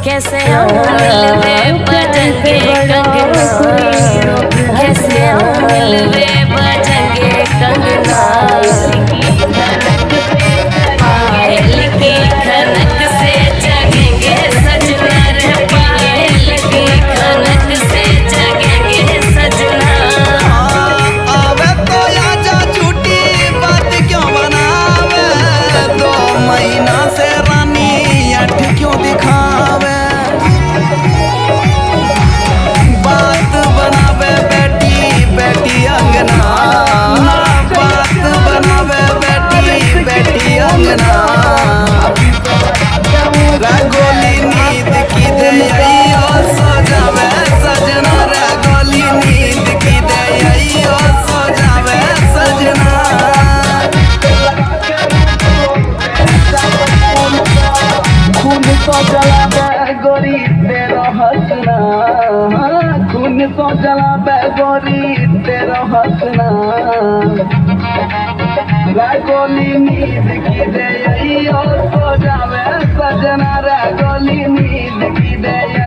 कैसे मिलवे बजंगे कंगना, कैसे मिलवे बजंगे कंगना, पायल की खनक से जगेंगे सजना रे, पायल की खनक से जगेंगे सजना। आवे तो आजा झूठी बात क्यों बनावे, 2 महीना से रानी अठ क्यों दिखावे, बात बनावे बेटी बेटी अंगना, बात बनावे बेटी बेटी अंगना, रंगोली नींद की दे और सो जावे सजना, रंगोली नींद की दे और सो जावे सजना। खून तो जलावे गोरी तेरा हंसना, खून तो जलावे गोरी तेरा हंसना।